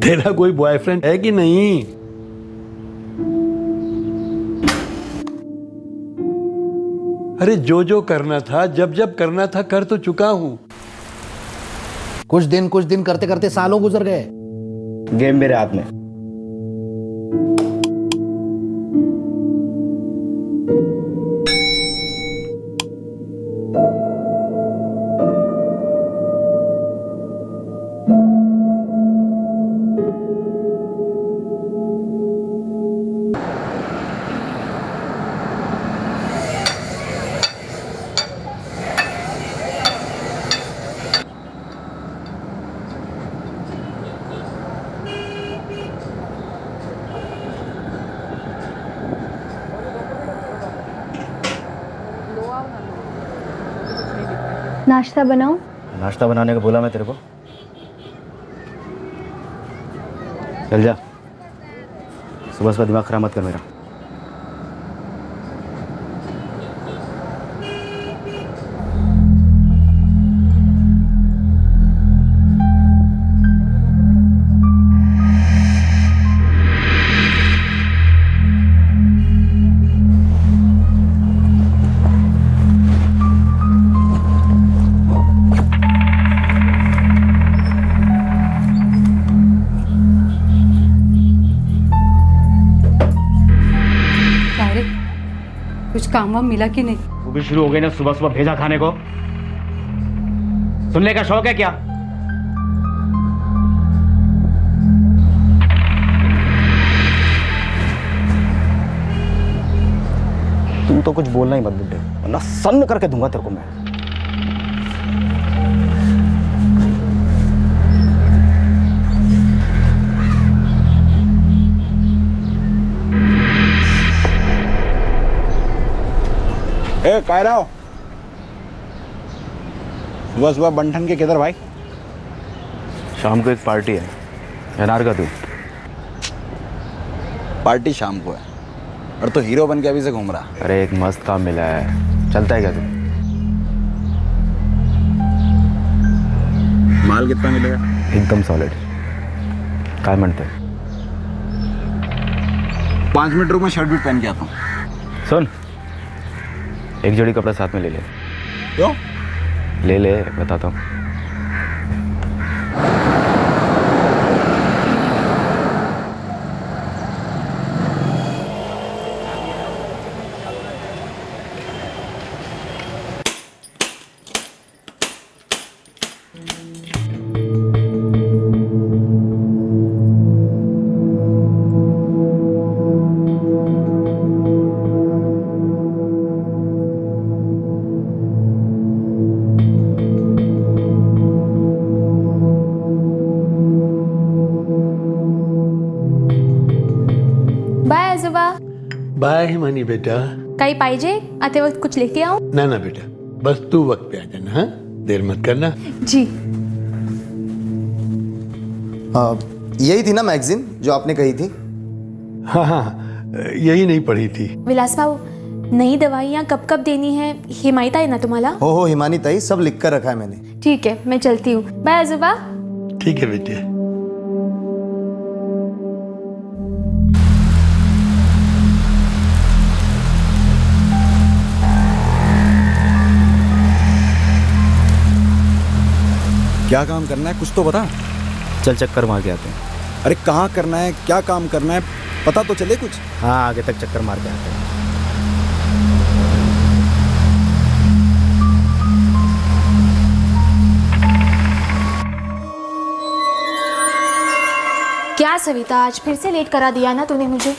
तेरा कोई बॉयफ्रेंड है कि नहीं? अरे जो जो करना था, जब जब करना था, कर तो चुका हूं। कुछ दिन करते करते सालों गुजर गए। गेम मेरे हाथ में। नाश्ता बनाऊं? नाश्ता बनाने को बोला मैं तेरे को? चल जा, सुबह सुबह दिमाग खराब मत कर मेरा। कुछ काम वाम मिला कि नहीं? वो भी शुरू हो गई ना सुबह सुबह भेजा खाने को। सुनने का शौक है क्या? तू तो कुछ बोलना ही मत बुड्ढे, वरना सन्न करके दूंगा तेरे को मैं। ए कह रहा हो सुबह सुबह बंठन के किधर भाई? शाम को एक पार्टी है, एनआर का तू। पार्टी शाम को है और तो हीरो बन के अभी से घूम रहा। अरे एक मस्त काम मिला है, चलता है क्या तू? माल कितना मिलेगा? एकदम सॉलिड। काय म्हणते? 5 मिनट रुक, मैं शर्ट भी पहन के आता हूँ। सुन, एक जोड़ी कपड़ा साथ में ले ले। क्यों? ले ले, बताता हूँ। बाय हिमानी बेटा। काही पाहिजे? आते वक्त कुछ लेके आऊं? ना ना बेटा, बस तू वक्त पे आ जाना। हाँ, देर मत करना। जी। यही थी ना मैगजीन जो आपने कही थी? हाँ हाँ, यही नहीं पढ़ी थी। विलास बाबू, नई दवाइयाँ कब कब देनी है ये माहित है ना तुम्हाला? हो हिमानी ताई, सब लिख कर रखा है मैंने। ठीक है, मैं चलती हूँ। बाय आजोबा। ठीक है बेटे। क्या काम करना है कुछ तो बता। चल चक्कर मार के आते हैं। अरे कहाँ करना है, क्या काम करना है, पता तो चले कुछ। हाँ, आगे तक चक्कर मार के आते हैं। क्या सविता, आज फिर से लेट करा दिया ना तूने मुझे।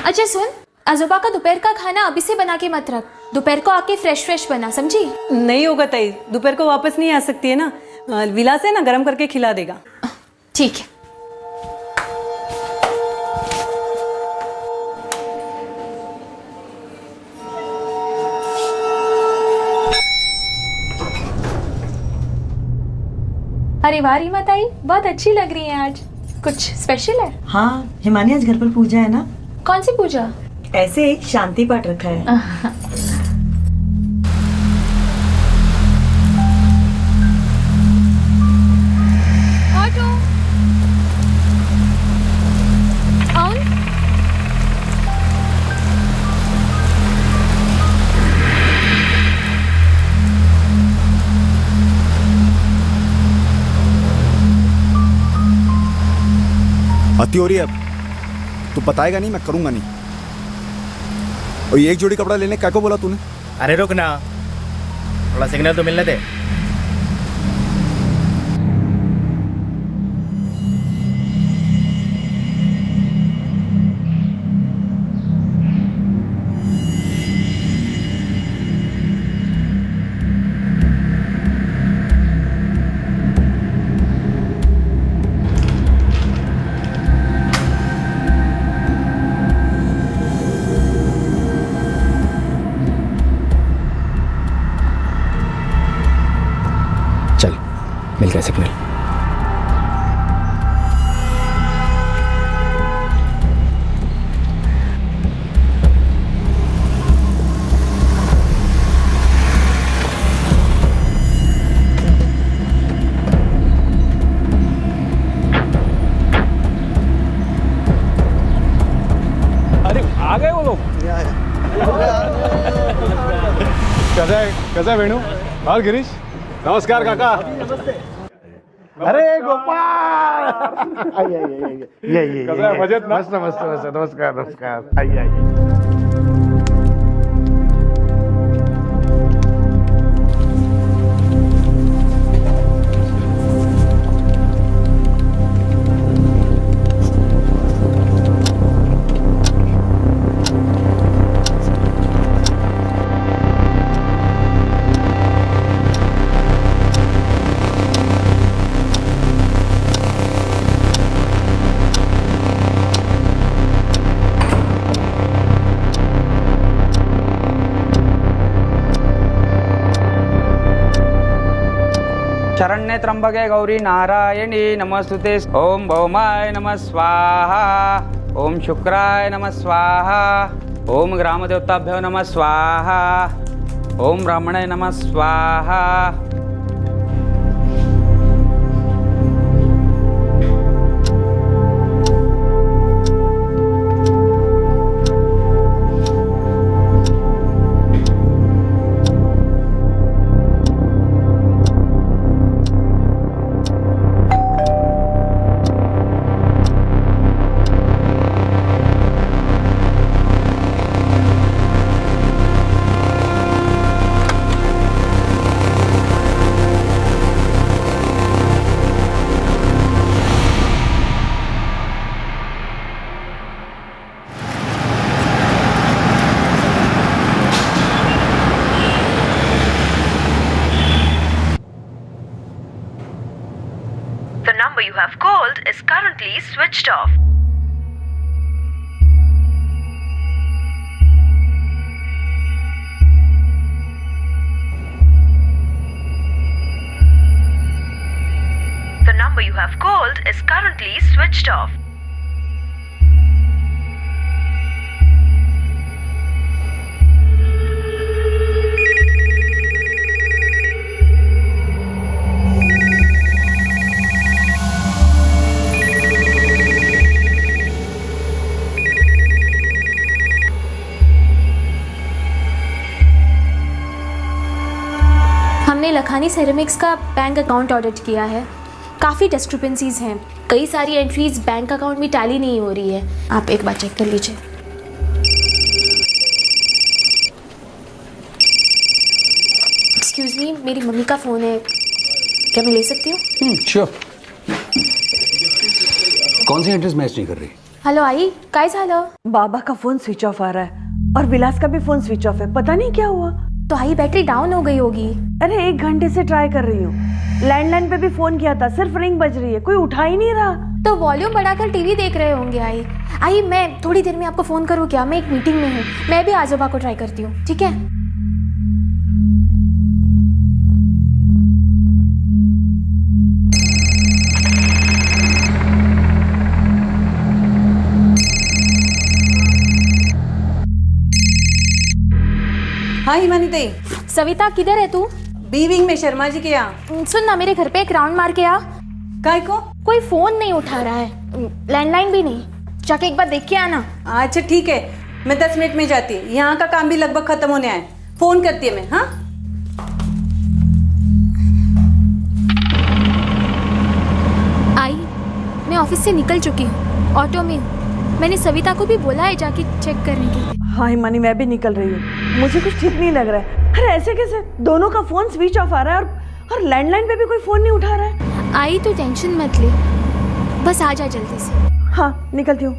अच्छा सुन, आजोबा का दोपहर का खाना अभी से बना के मत रख, दोपहर को आके फ्रेश फ्रेश बना, समझी? नहीं होगा ताई, दोपहर को वापस नहीं आ सकती है ना। विलास है ना, गरम करके खिला देगा। ठीक है। अरे वाह रीमा ताई, बहुत अच्छी लग रही है आज। कुछ स्पेशल है? हाँ, हिमानी आज घर पर पूजा है ना। कौन सी पूजा? ऐसे एक शांति पाठ रखा है। ऑटो। गलती हो रही है अब। तू बताएगा नहीं, मैं करूंगा नहीं। और ये एक जोड़ी कपड़ा लेने क्या को बोला तूने? अरे रुक ना, थोड़ा सिग्नल तो मिलने दे। चल मिल गया सिग्नल। अरे आ गए वो लोग। कैसा है वेणु और गिरीश? नमस्कार काका। अरे गोपाल, कैसा है मजेत ना? मस्त मस्त मस्त, नमस्कार नमस्कार, आइए आइए। शरण्ये त्र्यंबके गौरी नारायणी नमस्तुते। ओम भौमाय नमः स्वाहा, ओम शुक्राय नमः स्वाहा, ओम ग्रामदेवताभ्यो नमः स्वाहा, ओम ब्राह्मणे नमः स्वाहा। The number you have called is currently switched off. The number you have called is currently switched off. हमने लखानी सेरेमिक्स का बैंक अकाउंट ऑडिट किया है। काफ़ी डिस्क्रिपेंसीज हैं, कई सारी एंट्रीज बैंक अकाउंट में टैली नहीं हो रही है। आप एक बार चेक कर लीजिए। एक्सक्यूज़ मी, मेरी मम्मी का फ़ोन है, क्या मैं ले सकती हूँ? श्योर। कौन सी एंट्रीज मैच नहीं कर रही? हेलो आई, काय झालं? बाबा का फोन स्विच ऑफ आ रहा है और विलास का भी फोन स्विच ऑफ है, पता नहीं क्या हुआ। तो आई बैटरी डाउन हो गई होगी। अरे 1 घंटे से ट्राई कर रही हूँ, लैंडलाइन पे भी फोन किया था, सिर्फ रिंग बज रही है, कोई उठा ही नहीं रहा। तो वॉल्यूम बढ़ाकर टीवी देख रहे होंगे। आई मैं थोड़ी देर में आपको फ़ोन करूँ क्या? मैं एक मीटिंग में हूँ, मैं भी आजोबा को ट्राई करती हूँ, ठीक है? हाँ हिमानी दई। सविता किधर है तू? बी विंग में शर्मा जी के यहाँ। सुन ना, मेरे घर पे एक राउंड मार के आ। काय को? कोई फोन नहीं उठा रहा है, लैंडलाइन भी नहीं, जाके एक बार देख के आना। अच्छा ठीक है, मैं 10 मिनट में जाती है, यहाँ का काम भी लगभग खत्म होने आया, फोन करती है मैं। हाँ आई, मैं ऑफिस से निकल चुकी हूँ, ऑटो में हूँ। मैंने सविता को भी बोला है जाके चेक करने के लिए। हाँ हिमानी, मैं भी निकल रही हूँ। मुझे कुछ ठीक नहीं लग रहा है। अरे ऐसे कैसे? दोनों का फोन स्विच ऑफ आ रहा है और लैंडलाइन पे भी कोई फोन नहीं उठा रहा है। आई तो टेंशन मत ले, बस आ जा जल्दी से। हाँ निकलती हूँ।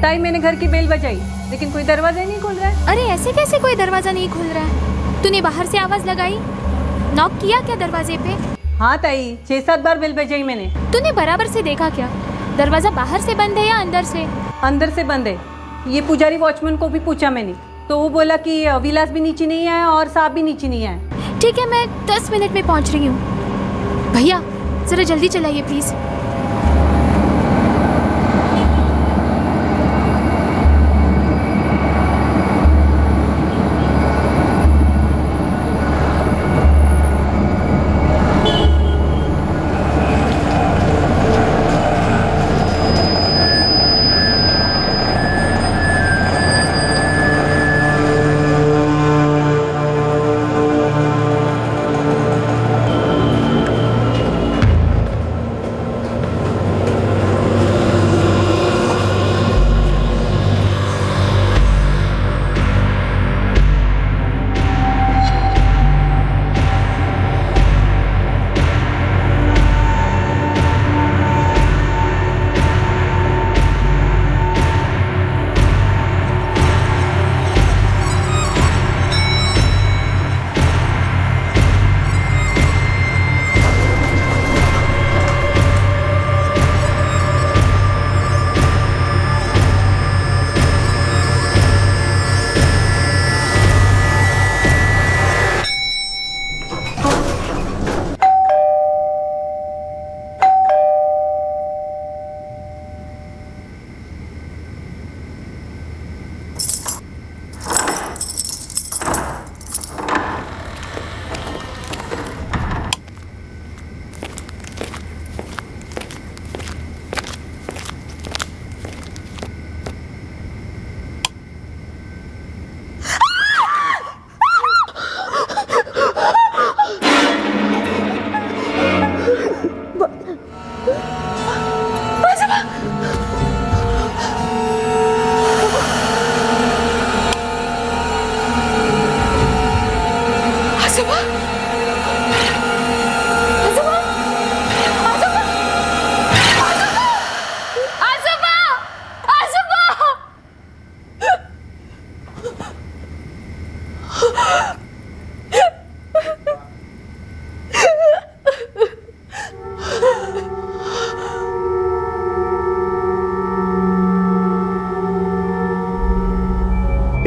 ताई मैंने घर की बेल बजाई लेकिन कोई दरवाजा ही नहीं खोल रहा है। अरे ऐसे कैसे कोई दरवाजा नहीं खुल रहा है? तूने बाहर से आवाज लगाई, नॉक किया क्या दरवाजे पे? हाँ ताई, 6-7 बार बेल बजाई मैंने। तूने बराबर से देखा क्या? दरवाजा बाहर से बंद है या अंदर से? अंदर से बंद है। ये पुजारी वॉचमैन को भी पूछा मैंने, तो वो बोला कि विलास भी नीचे नहीं आया और साहब भी नीचे नहीं आया। ठीक है, मैं 10 मिनट में पहुंच रही हूँ। भैया जरा जल्दी चलाइए प्लीज।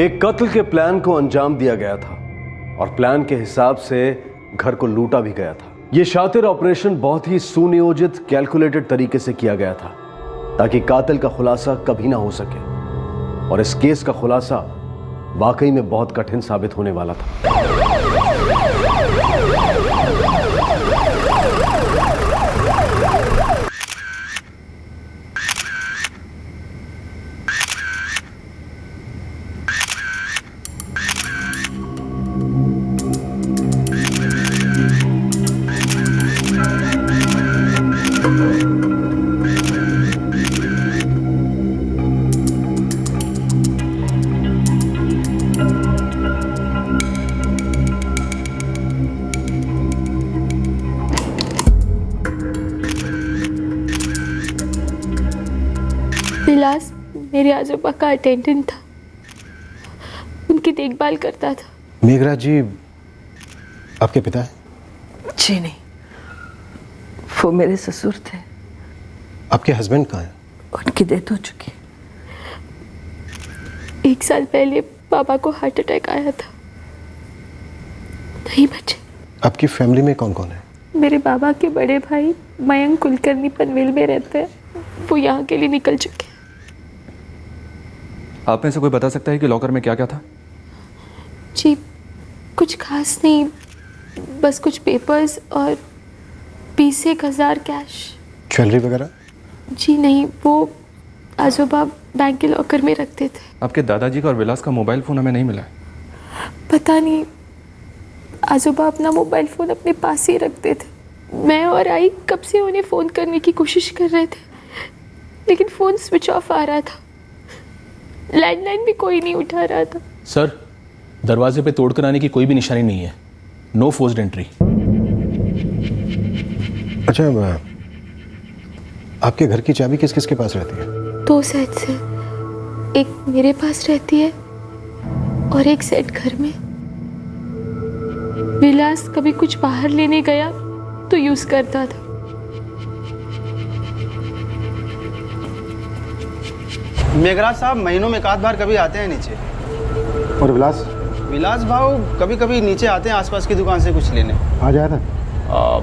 एक कत्ल के प्लान को अंजाम दिया गया था और प्लान के हिसाब से घर को लूटा भी गया था। यह शातिर ऑपरेशन बहुत ही सुनियोजित, कैलकुलेटेड तरीके से किया गया था ताकि कातिल का खुलासा कभी ना हो सके, और इस केस का खुलासा वाकई में बहुत कठिन साबित होने वाला था। विलास मेरे आजोबा का अटेंडेंट था, उनकी देखभाल करता था। मेघराज जी आपके पिता हैं? जी नहीं, वो मेरे ससुर थे। आपके हस्बैंड कहाँ हैं? उनकी डेथ हो चुकी। 1 साल पहले पापा को हार्ट अटैक आया था, नहीं बचे। आपकी फैमिली में कौन कौन है? मेरे बाबा के बड़े भाई मयंक कुलकर्णी पनवेल में रहते हैं, वो यहाँ के लिए निकल चुके। आप में से कोई बता सकता है कि लॉकर में क्या क्या था? जी कुछ खास नहीं, बस कुछ पेपर्स और 20 से 1,000 कैश। ज्वेलरी वगैरह? जी नहीं, वो आजोबा बैंक के लॉकर में रखते थे। आपके दादाजी का और विलास का मोबाइल फ़ोन हमें नहीं मिला है। पता नहीं, आजोबा अपना मोबाइल फ़ोन अपने पास ही रखते थे। मैं और आई कब से उन्हें फ़ोन करने की कोशिश कर रहे थे, लेकिन फ़ोन स्विच ऑफ आ रहा था। लैंडलाइन भी कोई नहीं उठा रहा था। सर, दरवाजे पे तोड़कर आने की कोई भी निशानी नहीं है। No forced entry. अच्छा, आपके घर की चाबी किस किस के पास रहती है? 2 सेट से, एक मेरे पास रहती है और एक सेट घर में। विलास कभी कुछ बाहर लेने गया तो यूज करता था। मेघराज साहब महीनों में 1 बार कभी आते हैं नीचे। और विलास? विलास भाव कभी कभी नीचे आते हैं आसपास की दुकान से कुछ लेने। आज आया था?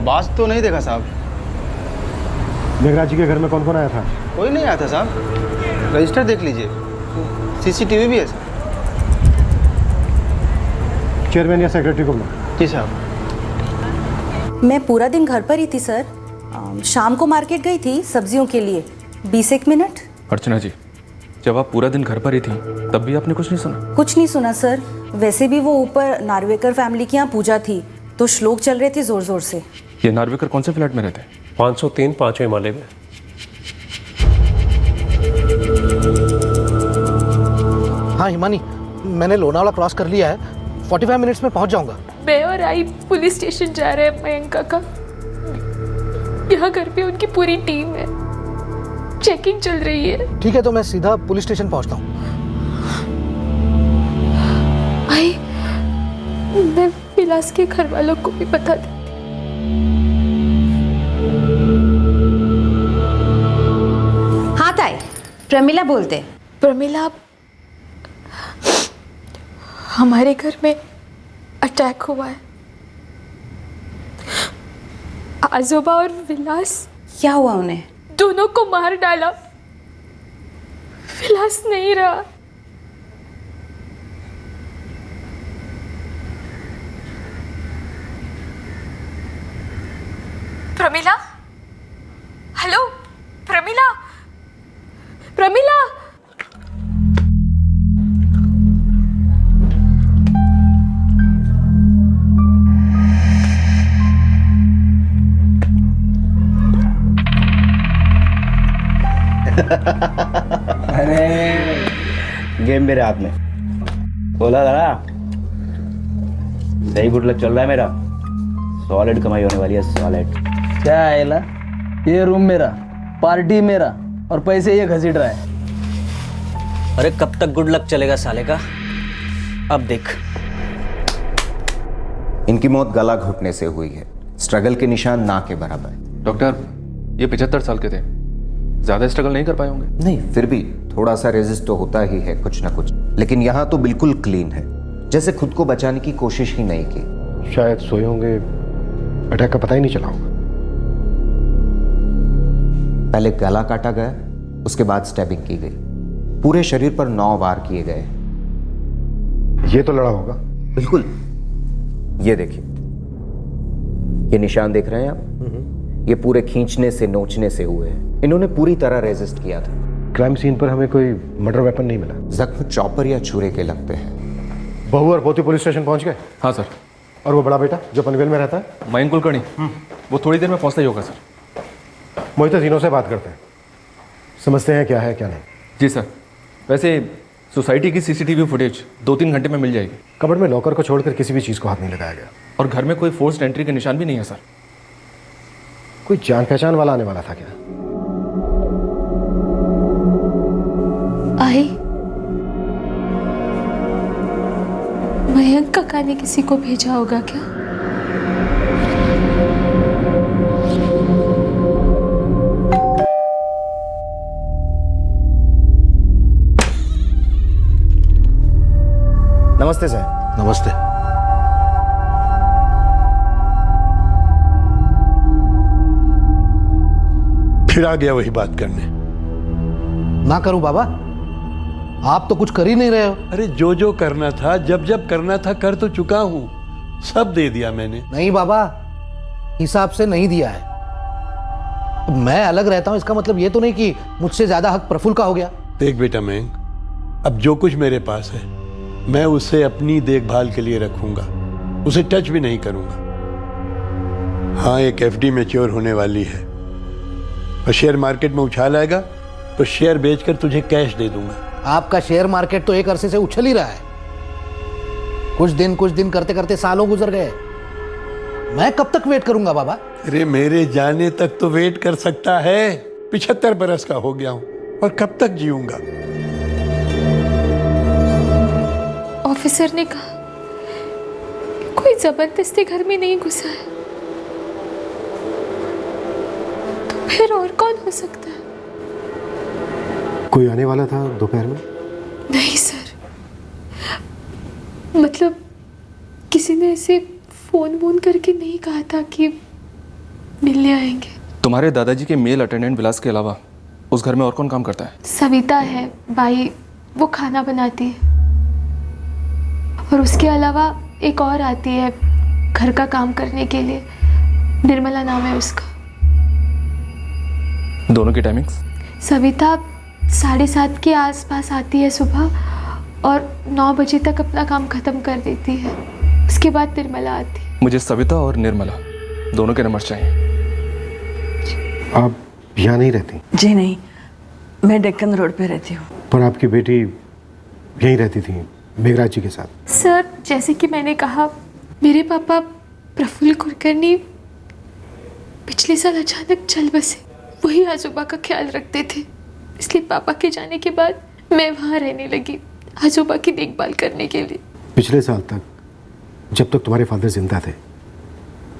बास तो नहीं देखा साहब। मेघराज जी के घर में कौन कौन आया था? कोई नहीं आया था साहब। रजिस्टर देख लीजिए, सीसीटीवी भी है सर। चेयरमैन या सेक्रेटरी को बुलाओ। जी साहब। मैं पूरा दिन घर पर ही थी सर। शाम को मार्केट गई थी सब्जियों के लिए। 20 मिनट। अर्चना जी, जब आप पूरा दिन घर पर ही थी तब भी आपने कुछ नहीं सुना? कुछ नहीं सुना सर। वैसे भी वो ऊपर नार्वेकर फैमिली की यहाँ पूजा थी तो श्लोक चल रहे थे जोर जोर से। ये नार्वेकर कौन से फ्लैट में रहते हैं? 503 5वें माले में। हाँ हिमानी, मैंने लोनावाला क्रॉस कर लिया है। 45 मिनट्स में पहुंच जाऊंगा। मैं और आई पुलिस स्टेशन जा रहे हैं मयंक काका। यहाँ घर पे उनकी पूरी टीम है, चेकिंग चल रही है। ठीक है, तो मैं सीधा पुलिस स्टेशन पहुंचता हूँ। आई, मैं विलास के घर वालों को भी बता दे। हाँ ताई, प्रमिला बोलते। प्रमिला, हमारे घर में अटैक हुआ है। आजोबा और विलास। क्या हुआ उन्हें? दोनों को मार डाला। विलास नहीं रहा। प्रमिला, हेलो प्रमिला, प्रमिला। अरे गेम मेरे हाथ में। बोला था ना, सही गुड लक चल रहा है मेरा। सॉलिड कमाई होने वाली है, सॉलिड। क्या आएला? ये रूम मेरा, पार्टी मेरा और पैसे ये घसीट रहा है। अरे कब तक गुड लक चलेगा साले का? अब देख। इनकी मौत गला घुटने से हुई है। स्ट्रगल के निशान ना के बराबर। डॉक्टर, ये 75 साल के थे, ज्यादा स्ट्रगल नहीं कर पाए होंगे? नहीं, फिर भी थोड़ा सा रेजिस्ट तो होता ही है कुछ ना कुछ। लेकिन यहाँ तो बिल्कुल क्लीन है, जैसे खुद को बचाने की कोशिश ही नहीं की। शायद सोए होंगे, अटैक का पता ही नहीं चला होगा। पहले गला काटा गया, उसके बाद स्टैबिंग की गई। पूरे शरीर पर 9 वार किए गए। ये तो लड़ा होगा। बिल्कुल। ये देखिए, ये निशान देख रहे हैं आप? ये पूरे खींचने से नोचने से हुए हैं। इन्होंने पूरी तरह रेजिस्ट किया था। क्राइम सीन पर हमें कोई मर्डर वेपन नहीं मिला। जख्म चॉपर या छुरे के लगते हैं। बहू और पोती पुलिस स्टेशन पहुंच गए? हाँ सर। और वो बड़ा बेटा जो पनवेल में रहता है? मयंक कुलकर्णी, वो थोड़ी देर में पहुंचता ही होगा सर। मोहित, तीनों से बात करते हैं, समझते हैं क्या है क्या नहीं। जी सर। वैसे सोसाइटी की सीसीटीवी फुटेज 2-3 घंटे में मिल जाएगी। कबर्ड में लॉकर को छोड़कर किसी भी चीज़ को हाथ नहीं लगाया गया। और घर में कोई फोर्स्ड एंट्री के निशान भी नहीं है सर। कोई जान पहचान वाला आने वाला था क्या? आई, मयंक काका ने किसी को भेजा होगा क्या? नमस्ते सर। नमस्ते। फिर आ गया वही बात करने। ना करूं बाबा, आप तो कुछ कर ही नहीं रहे हो। अरे जो जो करना था, जब जब करना था कर तो चुका हूं। सब दे दिया मैंने। नहीं बाबा, हिसाब से नहीं दिया है। मैं अलग रहता हूँ इसका मतलब ये तो नहीं कि मुझसे ज्यादा हक प्रफुल्ल का हो गया। देख बेटा मयंक, अब जो कुछ मेरे पास है मैं उसे अपनी देखभाल के लिए रखूंगा, उसे टच भी नहीं करूंगा। हाँ, एक एफडी मैच्योर होने वाली है और शेयर मार्केट में उछाल आएगा तो शेयर बेचकर तुझे कैश दे दूंगा। आपका शेयर मार्केट तो एक अरसे से उछल ही रहा है। कुछ दिन करते करते सालों गुजर गए। मैं कब तक वेट करूंगा बाबा? अरे मेरे जाने तक तो वेट कर सकता है। 75 बरस का हो गया हूं और कब तक जीऊंगा। ऑफिसर ने कहा कोई जबरदस्ती घर में नहीं घुसा है, तो फिर और कौन हो सकता है? कोई आने वाला था दोपहर में? नहीं सर, मतलब किसी ने ऐसे फोन वोन करके नहीं कहा था कि मिलने आएंगे। तुम्हारे दादाजी के मेल अटेंडेंट विलास के अलावा उस घर में और कौन काम करता है? सविता है भाई, वो खाना बनाती है, और उसके अलावा एक और आती है घर का काम करने के लिए, निर्मला नाम है उसका। दोनों की टाइमिंग्स? सविता 7:30 के आसपास आती है सुबह और 9 बजे तक अपना काम खत्म कर देती है। उसके बाद निर्मला आती है। मुझे सविता और निर्मला दोनों के नंबर चाहिए। आप यहाँ नहीं रहती? जी नहीं, मैं डेक्कन रोड पे रहती हूँ। पर आपकी बेटी यहीं रहती थी मेघराज जी के साथ? सर, जैसे कि मैंने कहा, मेरे पापा प्रफुल्ल कुलकर्णी पिछले साल अचानक चल बसे। वही आजोबा का ख्याल रखते थे, इसलिए पापा के जाने के बाद मैं वहाँ रहने लगी आजोबा की देखभाल करने के लिए। पिछले साल तक, जब तक तुम्हारे फादर जिंदा थे,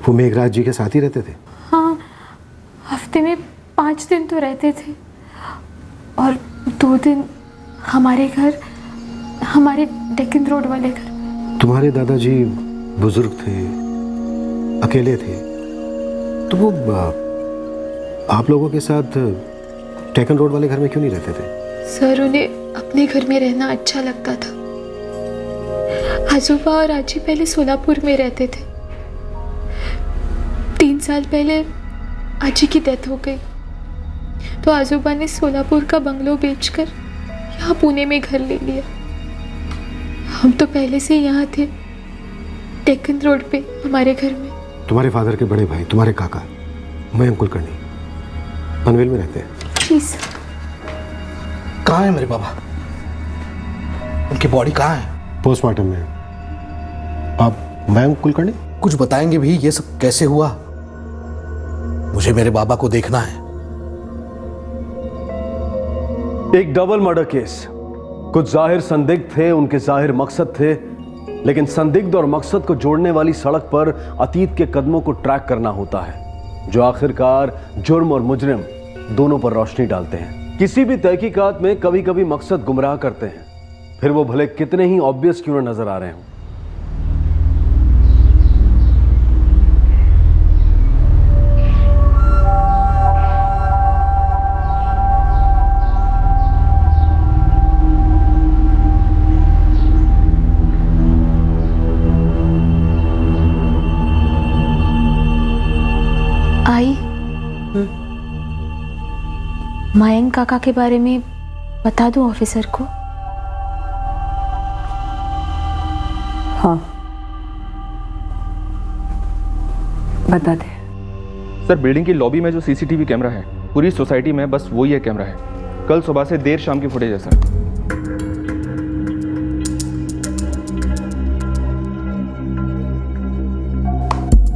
वो मेघराज जी के साथ ही रहते थे? हाँ, हफ्ते में 5 दिन तो रहते थे और 2 दिन हमारे घर, हमारे डेक्कन रोड वाले घर। तुम्हारे दादाजी बुजुर्ग थे, अकेले थे, तो वो आप लोगों के साथ डेक्कन रोड वाले घर में क्यों नहीं रहते थे? सर, उन्हें अपने घर में रहना अच्छा लगता था। आजोबा और आजी पहले सोलापुर में रहते थे। 3 साल पहले आजी की डेथ हो गई, तो आजोबा ने सोलापुर का बंगलो बेचकर यहाँ पुणे में घर ले लिया। हम तो पहले से यहाँ थे, डेक्कन रोड पे हमारे घर में। तुम्हारे फादर के बड़े भाई, तुम्हारे काका मयंक कुलकर्णी पनवेल में रहते हैं? जी सर। कहाँ है मेरे बाबा? उनकी बॉडी कहाँ है? पोस्टमार्टम में। आप मयंक कुलकर्णी? कुछ बताएंगे भी ये सब कैसे हुआ? मुझे मेरे बाबा को देखना है। एक डबल मर्डर केस। कुछ जाहिर संदिग्ध थे, उनके जाहिर मकसद थे, लेकिन संदिग्ध और मकसद को जोड़ने वाली सड़क पर अतीत के कदमों को ट्रैक करना होता है, जो आखिरकार जुर्म और मुजरिम दोनों पर रोशनी डालते हैं। किसी भी तहकीकात में कभी कभी मकसद गुमराह करते हैं, फिर वो भले कितने ही ऑब्वियस क्यों न नजर आ रहे हों। आई, मयंक काका के बारे में बता दूं ऑफिसर को? हाँ, बता दे। सर, बिल्डिंग की लॉबी में जो सीसीटीवी कैमरा है, पूरी सोसाइटी में बस वही एक कैमरा है। कल सुबह से देर शाम की फुटेज है सर।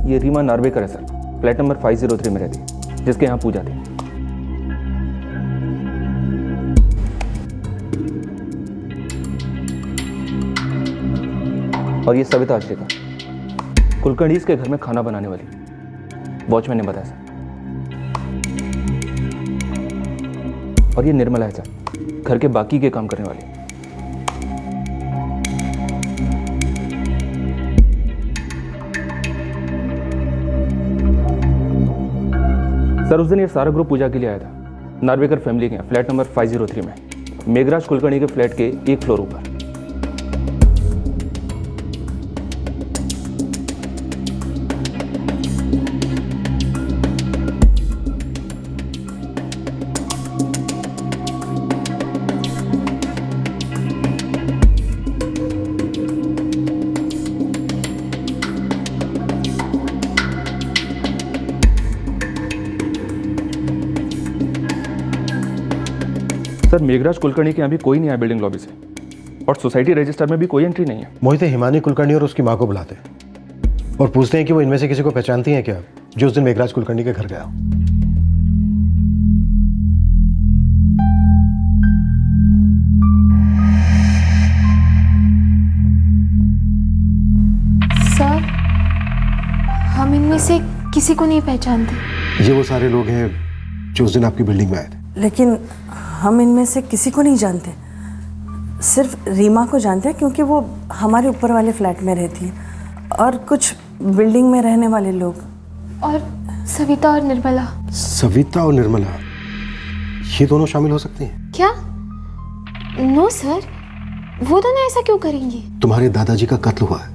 ये रीमा नार्वेकर है सर, फ्लैट नंबर 503 में रहती है, जिसके यहाँ पूजा थी। और ये सविता आश्रिता, कुलकर्णी के घर में खाना बनाने वाली, वॉचमैन ने बताया सर। और ये निर्मला है सर, घर के बाकी के काम करने वाली। सर, उस दिन ये सारा ग्रुप पूजा के लिए आया था, नार्वेकर फैमिली के यहाँ, फ्लैट नंबर 503 में, मेघराज कुलकर्णी के फ्लैट के 1 फ्लोर ऊपर। सर मेघराज कुलकर्णी के यहाँ भी कोई नहीं आया बिल्डिंग लॉबी से, और सोसाइटी रजिस्टर में भी कोई एंट्री नहीं है। मोहित हिमानी कुलकर्णी और उसकी माँ को बुलाते हैं और पूछते हैं कि वो इनमें से किसी को पहचानती हैं क्या, जो उस दिन मेघराज कुलकर्णी के घर गया हो। सर हम इनमें से किसी को नहीं पहचानते। ये वो सारे लोग हैं जो उस दिन आपकी बिल्डिंग में आए थे। लेकिन हम इनमें से किसी को नहीं जानते, सिर्फ रीमा को जानते हैं क्योंकि वो हमारे ऊपर वाले फ्लैट में रहती है, और कुछ बिल्डिंग में रहने वाले लोग। और सविता और निर्मला। सविता और निर्मला, ये दोनों शामिल हो सकती हैं क्या? नो सर, वो दोनों ऐसा क्यों करेंगी? तुम्हारे दादाजी का कत्ल हुआ है,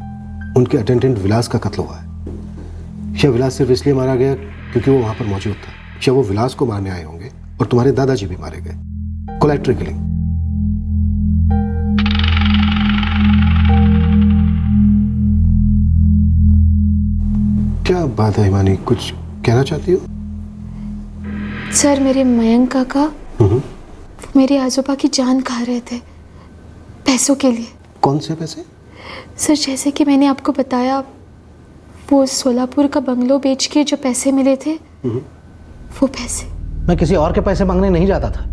उनके अटेंडेंट विलास का कत्ल हुआ है। या विलास सिर्फ इसलिए मारा गया क्योंकि वो वहां पर मौजूद था, या वो विलास को मारने आए होंगे और तुम्हारे दादाजी भी मारे गए। Collateral killing. क्या बात है हिमानी, कुछ कहना चाहती हो? सर मेरे मयंक काका मेरे आजोबा की जान खा रहे थे पैसों के लिए। कौन से पैसे? सर जैसे कि मैंने आपको बताया, वो सोलापुर का बंगलो बेच के जो पैसे मिले थे, वो पैसे। मैं किसी और के पैसे मांगने नहीं जाता था,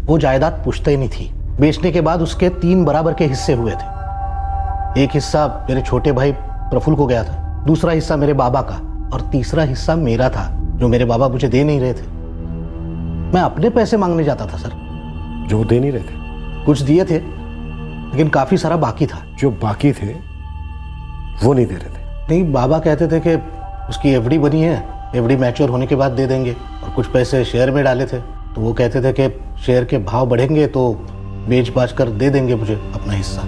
वो जायदाद पूछते ही नहीं थी। बेचने के बाद उसके 3 बराबर के हिस्से हुए थे। एक हिस्सा मेरे छोटे भाई प्रफुल्ल को गया था, दूसरा हिस्सा मेरे बाबा का, और तीसरा हिस्सा मेरा था जो मेरे बाबा मुझे दे नहीं रहे थे। मैं अपने पैसे मांगने जाता था सर। जो दे नहीं रहे थे? कुछ दिए थे लेकिन काफी सारा बाकी था। जो बाकी थे वो नहीं दे रहे थे? नहीं, बाबा कहते थे कि उसकी एफडी बनी है, एफडी मैच्योर होने के बाद दे देंगे, और कुछ पैसे शेयर में डाले थे तो वो कहते थे कि शेयर के भाव बढ़ेंगे तो बेच बाच कर दे देंगे मुझे अपना हिस्सा।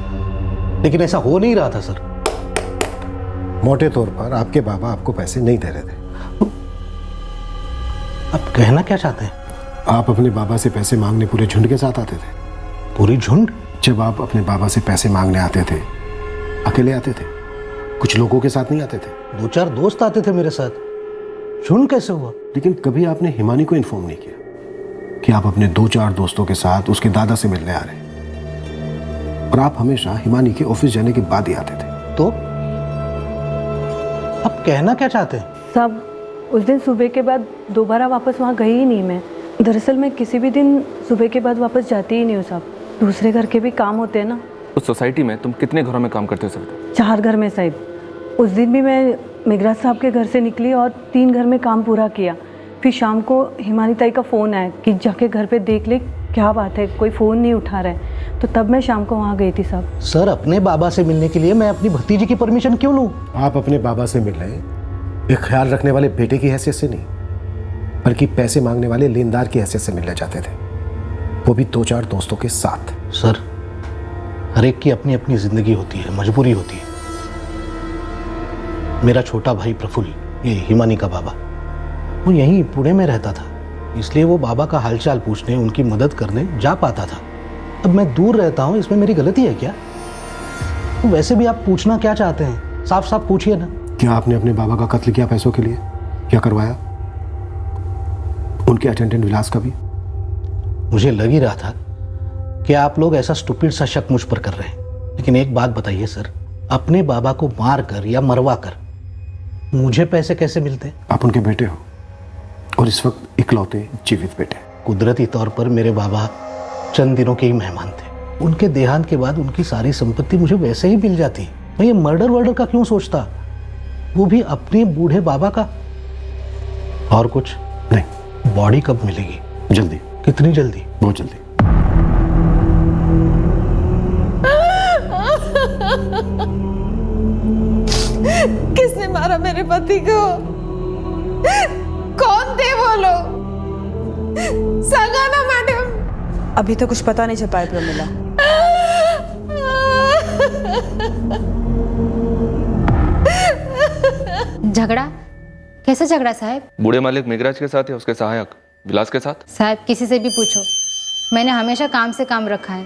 लेकिन ऐसा हो नहीं रहा था सर। मोटे तौर पर आपके बाबा आपको पैसे नहीं दे रहे थे। अब कहना क्या चाहते हैं? आप अपने बाबा से पैसे मांगने पूरे झुंड के साथ आते थे। पूरी झुंड? जब आप अपने बाबा से पैसे मांगने आते थे, अकेले आते थे? कुछ लोगों के साथ नहीं आते थे? 2-4 दोस्त आते थे मेरे साथ। झुंड कैसे हुआ? लेकिन कभी आपने हिमानी को इन्फॉर्म नहीं किया कि आप अपने 2-4 दोस्तों के साथ उसके दादा से मिलने आ रहे हैं, और आप हमेशा हिमानी के ऑफिस जाने के बाद ही आते थे। तो अब कहना क्या चाहते हैं? साहब उस दिन सुबह के बाद दोबारा वापस वहाँ गई ही नहीं मैं। दरअसल मैं किसी भी दिन सुबह के बाद वापस जाती ही नहीं हूँ साहब, दूसरे घर के भी काम होते हैं ना। उस सोसाइटी में तुम कितने घरों में काम करते हो सर? 4 घर में साहब। उस दिन भी मैं मेघराज साहब के घर से निकली और 3 घर में काम पूरा किया। फिर शाम को हिमानी ताई का फ़ोन आया कि जाके घर पे देख ले क्या बात है, कोई फ़ोन नहीं उठा रहा है, तो तब मैं शाम को वहाँ गई थी साहब। सर अपने बाबा से मिलने के लिए मैं अपनी भतीजी की परमिशन क्यों लूँ? आप अपने बाबा से मिल रहे एक ख्याल रखने वाले बेटे की हैसियत से नहीं, बल्कि पैसे मांगने वाले लेनदार की हैसियत से मिलने जाते थे, वो भी 2-4 दोस्तों के साथ। सर हर एक की अपनी अपनी जिंदगी होती है, मजबूरी होती है। मेरा छोटा भाई प्रफुल्ल, ये हिमानी का बाबा, वो यहीं पुणे में रहता था, इसलिए वो बाबा का हालचाल पूछने, उनकी मदद करने जा पाता था। अब मैं दूर रहता हूँ, इसमें मेरी गलती है क्या? तो वैसे भी आप पूछना क्या चाहते हैं, साफ साफ पूछिए ना। क्या आपने अपने बाबा का कत्ल किया पैसों के लिए? क्या करवाया? उनके अटेंडेंट विलास का भी? मुझे लग ही रहा था कि आप लोग ऐसा स्टूपिड सा शक मुझ पर कर रहे हैं, लेकिन एक बात बताइए सर, अपने बाबा को मार कर या मरवा कर मुझे पैसे कैसे मिलते? आप उनके बेटे हो और इस वक्त इकलौते जीवित बेटे। कुदरती तौर पर मेरे बाबा चंद दिनों के ही मेहमान थे। उनके देहांत के बाद उनकी सारी संपत्ति मुझे वैसे ही मिल जाती। मैं ये मर्डर वर्डर का क्यों सोचता, वो भी अपने बूढ़े बाबा का। और कुछ नहीं। बॉडी कब मिलेगी? जल्दी। कितनी जल्दी? बहुत जल्दी। किसने मारा मेरे पति को? कौन थे वो लोग? संगाना मैडम। अभी तो कुछ पता नहीं चल पाया प्रमिला। झगड़ा? कैसा झगड़ा साहब? बूढ़े मालिक मेघराज के साथ या उसके सहायक विलास के साथ? साहब किसी से भी पूछो, मैंने हमेशा काम से काम रखा है,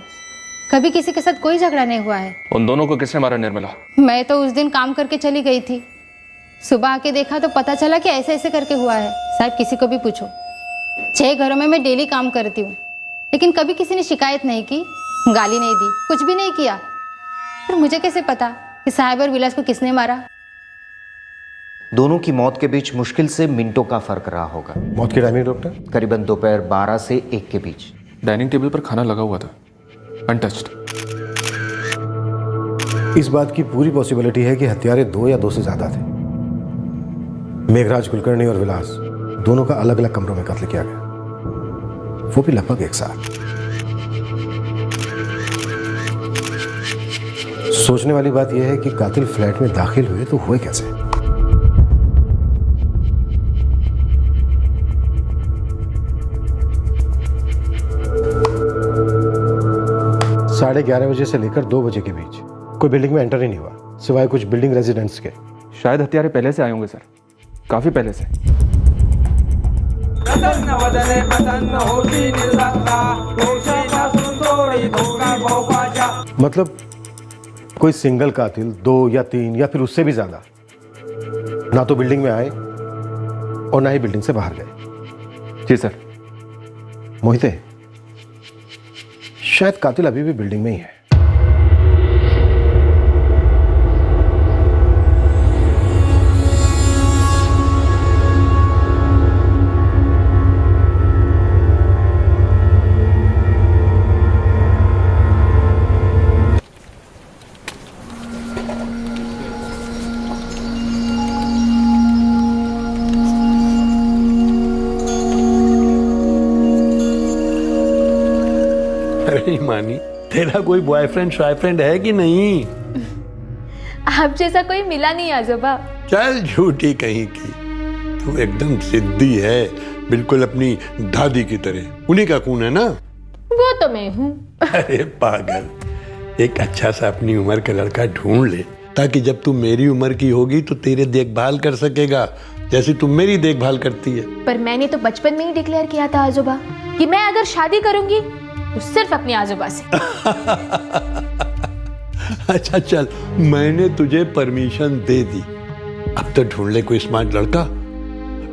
कभी किसी के साथ कोई झगड़ा नहीं हुआ है। उन दोनों को किसने मारा निर्मला? मैं तो उस दिन काम करके चली गई थी, सुबह आके देखा तो पता चला कि ऐसे ऐसे करके हुआ है। साहब किसी को भी पूछो, 6 घरों में मैं डेली काम करती हूँ, लेकिन कभी किसी ने शिकायत नहीं की, गाली नहीं दी, कुछ भी नहीं किया। पर मुझे कैसे पता कि साहिब और विलास को किसने मारा? दोनों की मौत के बीच मुश्किल से मिनटों का फर्क रहा होगा। मौत की टाइमिंग डॉक्टर? करीबन दोपहर 12 से 1 के बीच। डाइनिंग टेबल पर खाना लगा हुआ था, अनटच्ड। इस बात की पूरी पॉसिबिलिटी है कि हत्यारे 2 या 2 से ज्यादा थे। मेघराज कुलकर्णी और विलास दोनों का अलग अलग कमरों में कत्ल किया गया, वो भी लगभग एक साथ। सोचने वाली बात यह है कि कातिल फ्लैट में दाखिल हुए तो हुए कैसे? 11:30 बजे से लेकर 2 बजे के बीच कोई बिल्डिंग में एंटर ही नहीं हुआ, सिवाय कुछ बिल्डिंग रेजिडेंट्स के। शायद हत्यारे पहले से आए होंगे सर, काफी पहले से। मतलब कोई सिंगल कातिल 2 या 3 या फिर उससे भी ज्यादा ना तो बिल्डिंग में आए और ना ही बिल्डिंग से बाहर गए। जी सर। मोहिते, शायद कातिल अभी भी बिल्डिंग में ही है। अरे मानी, तेरा कोई बॉयफ्रेंड शॉयफ्रेंड है कि नहीं? आप जैसा कोई मिला नहीं आजोबा। चल झूठी कहीं की, तू एकदम जिद्दी है, बिल्कुल अपनी दादी की तरह। उन्हीं का खून है ना? वो तो मैं हूँ। अरे पागल, एक अच्छा सा अपनी उम्र का लड़का ढूंढ ले, ताकि जब तू मेरी उम्र की होगी तो तेरे देखभाल कर सकेगा, जैसे तू मेरी देखभाल करती है। पर मैंने तो बचपन में ही डिक्लेयर किया था आजोबा कि मैं अगर शादी करूंगी तो सिर्फ अपने आजोबा से। अच्छा चल, मैंने तुझे परमिशन दे दी, अब तो ढूंढ ले कोई स्मार्ट लड़का,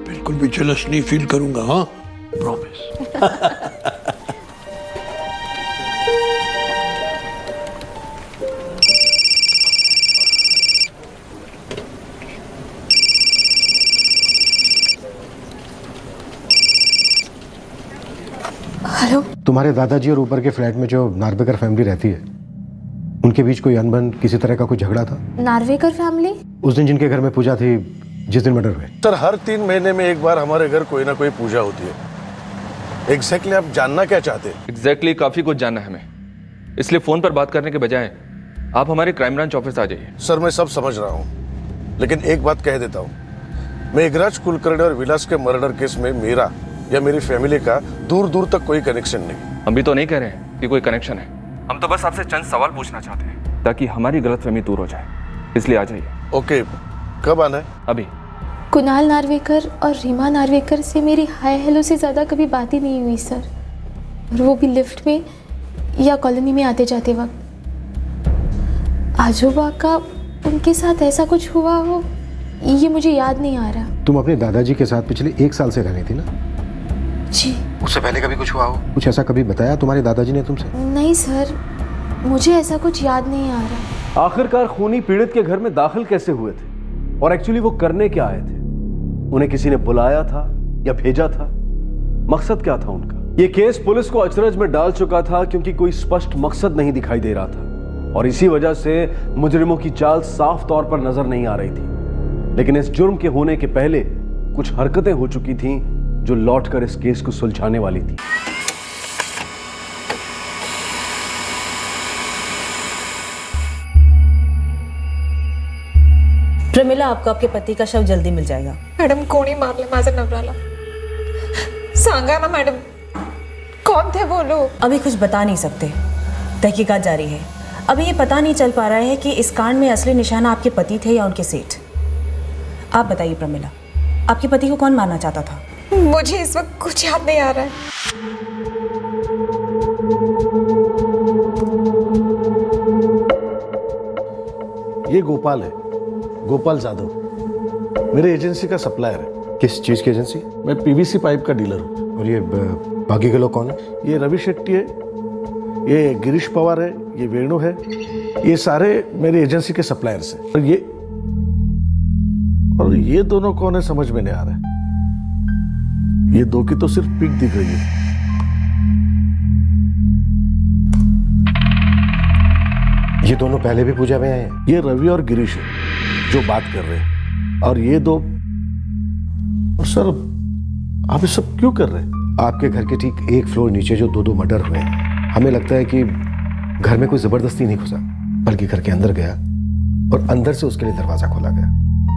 बिल्कुल भी जेलस नहीं फील करूंगा। हाँ, प्रॉमिस। हेलो। तुम्हारे दादाजी और ऊपर के फ्लैट में जो नार्वेकर फैमिली रहती है, उनके बीच कोई अनबन, किसी तरह का कोई झगड़ा था? नार्वेकर फैमिली? उस दिन जिनके घर में पूजा थी, जिस दिन मर्डर हुए। सर, हर 3 महीने में एक बार हमारे घर कोई ना कोई पूजा होती है। एग्जैक्टली आप जानना क्या चाहते हैं? एग्जैक्टली काफी कुछ जानना है हमें, इसलिए फोन पर बात करने के बजाय आप हमारे क्राइम ब्रांच ऑफिस आ जाइए। सर, मैं सब समझ रहा हूँ, लेकिन एक बात कह देता हूँ, मेघराज कुलकर्णी और विलास के मर्डर केस में मेरा या मेरी फैमिली का दूर दूर तक कोई कनेक्शन नहीं। हम भी तो नहीं कह रहे हैं कि कोई कनेक्शन है, हम तो बस आपसे चंद सवाल पूछना चाहते हैं ताकि हमारी गलतफहमी दूर हो जाए, इसलिए आ जाइए। ओके, कब आना है? अभी। कुणाल नार्वेकर और रीमा नार्वेकर से मेरी हाय हेलो से ज़्यादा कभी बात ही नहीं हुई सर, और वो भी लिफ्ट में या कॉलोनी में आते जाते वक्त। आजोबा का उनके साथ ऐसा कुछ हुआ हो ये मुझे याद नहीं आ रहा। तुम अपने दादाजी के साथ पिछले 1 साल से रहनी थी ना? जी। उससे पहले कभी कुछ हुआ हो? कुछ ऐसा कभी बताया तुम्हारे दादाजी ने तुमसे? नहीं सर, मुझे ऐसा कुछ याद नहीं आ रहा। आखिरकार खूनी पीड़ित के घर में दाखिल कैसे हुए थे और एक्चुअली वो करने क्या आए थे? उन्हें किसी ने बुलाया था या भेजा था? मकसद क्या था उनका? ये केस पुलिस को अचरज में डाल चुका था क्योंकि कोई स्पष्ट मकसद नहीं दिखाई दे रहा था और इसी वजह से मुजरिमों की चाल साफ तौर पर नजर नहीं आ रही थी। लेकिन इस जुर्म के होने के पहले कुछ हरकतें हो चुकी थीं जो लौटकर इस केस को सुलझाने वाली थी। प्रमिला, आपको आपके पति का शव जल्दी मिल जाएगा। मॅडम, कोणी मारले माझा नवऱ्याला? सांगा ना मॅडम, कौन थे वो लोग? अभी कुछ बता नहीं सकते, तहकीकात जारी है। अभी ये पता नहीं चल पा रहा है कि इस कांड में असली निशाना आपके पति थे या उनके सेठ। आप बताइए प्रमिला, आपके पति को कौन मारना चाहता था? मुझे इस वक्त कुछ याद नहीं आ रहा है। ये गोपाल है, गोपाल जाधव, मेरे एजेंसी का सप्लायर है। किस चीज की एजेंसी? मैं पीवीसी पाइप का डीलर हूँ। और ये बाकी के लोग कौन है? ये रवि शेट्टी है, ये गिरीश पवार है, ये वेणु है, ये सारे मेरी एजेंसी के सप्लायर्स हैं। और ये दोनों कौन है समझ में नहीं आ रहा है। ये दो की तो सिर्फ पिक दिख रही है। ये दोनों पहले भी पूजा में आए हैं। ये रवि और गिरीश है जो बात कर रहे हैं, और ये दो। और सर आप ये सब क्यों कर रहे हैं? आपके घर के ठीक एक फ्लोर नीचे जो दो मर्डर हुए हैं, हमें लगता है कि घर में कोई जबरदस्ती नहीं घुसा, बल्कि घर के अंदर गया और अंदर से उसके लिए दरवाजा खोला गया।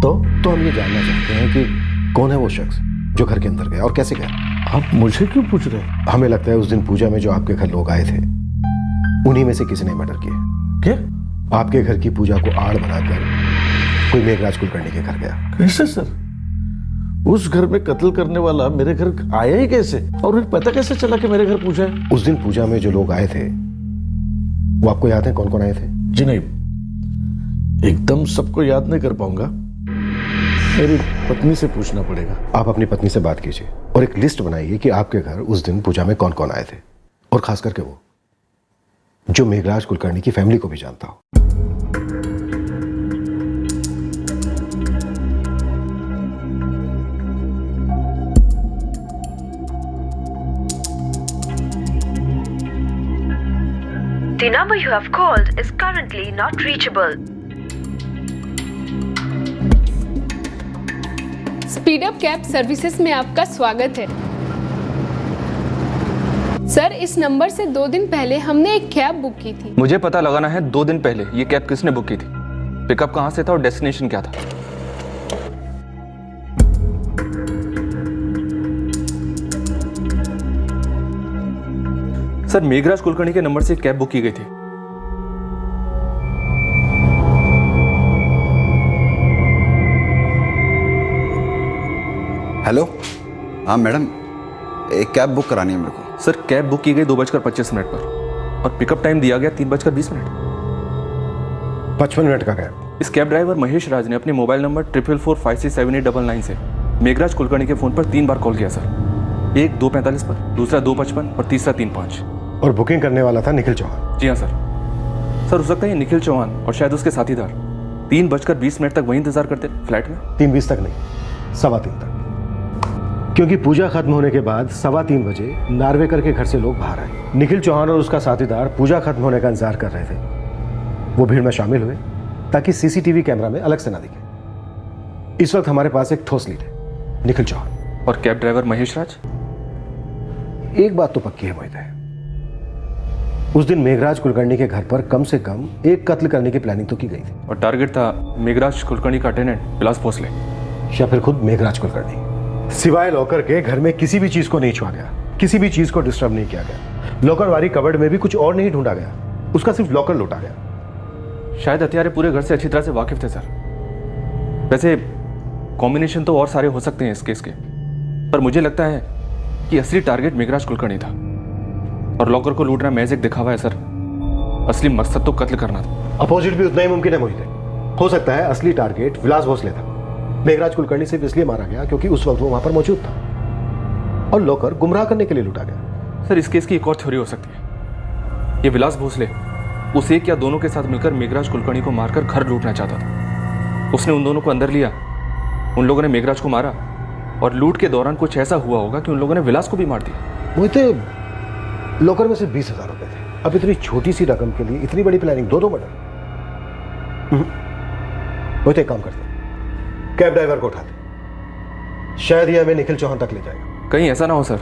तो हम ये जानना चाहते हैं कि कौन है वो शख्स जो घर के अंदर गया और कैसे गया। आप मुझे क्यों पूछ रहे हैं? हमें लगता है उस दिन पूजा में जो आपके घर लोग आए थे, उन्हीं में से किसी ने मर्डर किया। क्या? आपके घर की पूजा को आड़ बनाकर कोई मेघराज कुलकर्णी के घर गया। कैसे सर? उस घर में कत्ल करने वाला मेरे घर आया ही कैसे? और उन्हें पता कैसे चला कि मेरे घर पूजा है? उस दिन पूजा में जो लोग आए थे वो आपको याद है कौन कौन आए थे? जी नहीं, एकदम सबको याद नहीं कर पाऊंगा, मेरी पत्नी से पूछना पड़ेगा। आप अपनी पत्नी से बात कीजिए और एक लिस्ट बनाइए कि आपके घर उस दिन पूजा में कौन कौन आए थे, और खास करके वो जो मेघराज कुलकर्णी की फैमिली को भी जानता हो। The number you have called is currently not reachable. Speed up cab services में आपका स्वागत है। सर, इस नंबर से 2 दिन पहले हमने एक कैब बुक की थी। मुझे पता लगाना है 2 दिन पहले ये कैब किसने बुक की थी, पिकअप कहां से था और डेस्टिनेशन क्या था। सर, मेघराज कुलकर्णी के नंबर से कैब बुक की गई थी। हेलो, हाँ मैडम, एक कैब बुक करानी है मेरे को। सर, कैब बुक की गई 2:25 पर और पिकअप टाइम दिया गया 3:20। 55 मिनट का कैब। इस कैब ड्राइवर महेश राज ने अपने मोबाइल नंबर 44456789 से मेघराज कुलकर्णी के फोन पर 3 बार कॉल किया सर। एक 2:45 पर, दूसरा 2:55 और तीसरा 3:05। और बुकिंग करने वाला था निखिल चौहान। जी हाँ सर। सर, हो सकता है ये निखिल चौहान और शायद उसके साथीदार 3:20 तक वही इंतजार करते फ्लैट में। 3:20 तक नहीं, 3:15 तक, क्योंकि पूजा खत्म होने के बाद 3:15 बजे नार्वेकर के घर से लोग बाहर आए। निखिल चौहान और उसका साथीदार पूजा खत्म होने का इंतजार कर रहे थे। वो भीड़ में शामिल हुए ताकि सीसीटीवी कैमरा में अलग से ना दिखे। इस वक्त हमारे पास एक ठोस लीड है, निखिल चौहान। और कैब ड्राइवर महेश राज? एक बात तो पक्की है मोहित, उस दिन मेघराज कुलकर्णी के घर पर कम से कम एक कत्ल करने की प्लानिंग तो की गई थी। और टारगेट था मेघराज कुलकर्णी का अटेंडेंट विलास भोसले, या फिर खुद मेघराज कुलकर्णी। सिवाय लॉकर के घर में किसी भी चीज को नहीं छुआ गया, किसी भी चीज को डिस्टर्ब नहीं किया गया। लॉकर वाली कबर्ड में भी कुछ और नहीं ढूंढा गया, उसका सिर्फ लॉकर लूटा गया। शायद हत्यारे पूरे घर से अच्छी तरह से वाकिफ थे सर। वैसे कॉम्बिनेशन तो और सारे हो सकते हैं इस केस के, पर मुझे लगता है कि असली टारगेट मेघराज कुलकर्णी था और लॉकर को लूटना महज एक दिखावा है सर। असली मकसद तो कत्ल करना था। अपोजिट भी उतना ही मुमकिन है मोहित। हो सकता है असली टारगेट विलास भोसले था। मेघराज कुलकर्णी सिर्फ इसलिए मारा गया क्योंकि उस वक्त वो वहां पर मौजूद था, और लॉकर गुमराह करने के लिए लूटा गया। सर, इस केस की एक और थ्योरी हो सकती है। ये विलास भोसले उस एक या दोनों के साथ मिलकर मेघराज कुलकर्णी को मारकर घर लूटना चाहता था। उसने उन दोनों को अंदर लिया, उन लोगों ने मेघराज को मारा, और लूट के दौरान कुछ ऐसा हुआ होगा कि उन लोगों ने विलास को भी मार दिया। मोहित, लॉकर में सिर्फ 20,000 रुपए थे। अब इतनी छोटी सी रकम के लिए इतनी बड़ी प्लानिंग, 2 मर्डर। मोहित, एक काम करते, कैब ड्राइवर को उठा दे, शायद ये हमें निखिल चौहान तक ले जाएगा। कहीं ऐसा ना हो सर,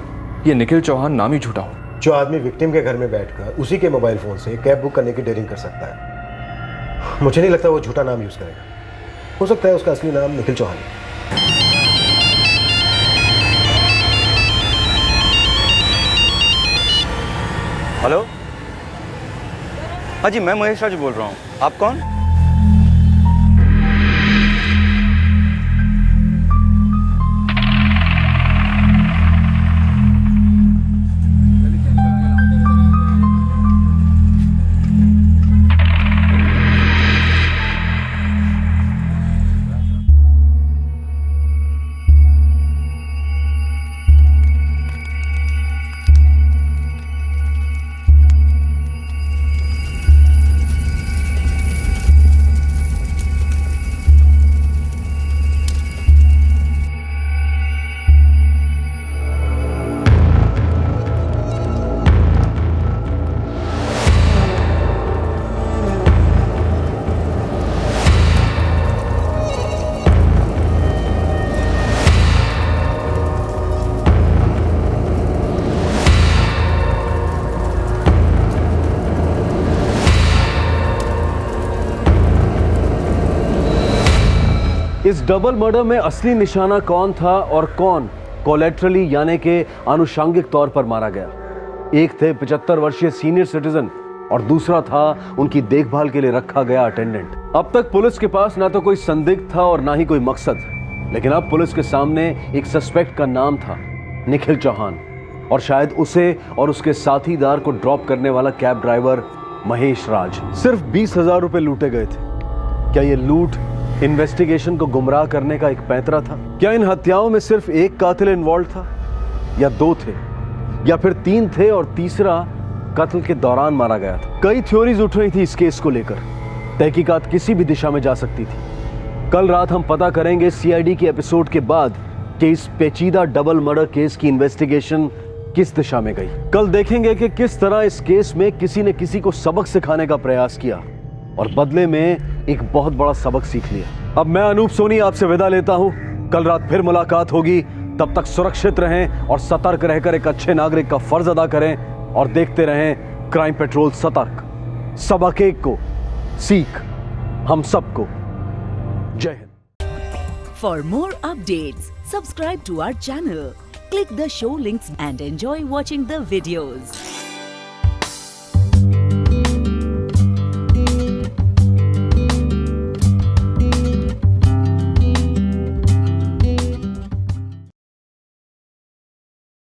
ये निखिल चौहान नाम ही झूठा हो। जो आदमी विक्टिम के घर में बैठकर उसी के मोबाइल फोन से कैब बुक करने की डेयरिंग कर सकता है, मुझे नहीं लगता वो झूठा नाम यूज करेगा। हो सकता है उसका असली नाम निखिल चौहान है। हेलो, हाँ जी, मैं महेश राज बोल रहा हूँ। आप कौन? इस डबल मर्डर में असली निशाना कौन था और कौन कोलैटरली यानी के आनुषंगिक तौर पर मारा गया? एक थे 75 वर्षीय सीनियर सिटीजन और दूसरा था उनकी देखभाल के लिए रखा गया अटेंडेंट। अब तक पुलिस के पास ना तो कोई संदिग्ध था और ना ही कोई मकसद, लेकिन अब पुलिस के सामने एक सस्पेक्ट का नाम था, निखिल चौहान, और शायद उसे और उसके साथीदार को ड्रॉप करने वाला कैब ड्राइवर महेश राज। सिर्फ 20,000 रुपए लूटे गए थे। क्या ये लूट इन्वेस्टिगेशन को गुमराह करने का एक पैंतरा था? क्या इन हत्याओं में सिर्फ एक कातिल इन्वॉल्व था, या दो थे, या फिर तीन थे और तीसरा कत्ल के दौरान मारा गया था? कई थ्योरीज उठ रही थी इस केस को लेकर। तहकीकात किसी भी दिशा में जा सकती थी। कल रात हम पता करेंगे सीआईडी के एपिसोड के बाद कि इस पेचीदा डबल मर्डर केस की इन्वेस्टिगेशन किस दिशा में गई। कल देखेंगे कि किस तरह इस केस में किसी ने किसी को सबक सिखाने का प्रयास किया और बदले में एक बहुत बड़ा सबक सीख लिया। अब मैं अनूप सोनी आपसे विदा लेता हूं। कल रात फिर मुलाकात होगी। तब तक सुरक्षित रहें और सतर्क रहकर एक अच्छे नागरिक का फर्ज अदा करें और देखते रहें क्राइम पेट्रोल सतर्क। सबक एक को, सीख हम सबको। जय Hind. For more updates, subscribe to our channel, click the show links and enjoy watching the videos.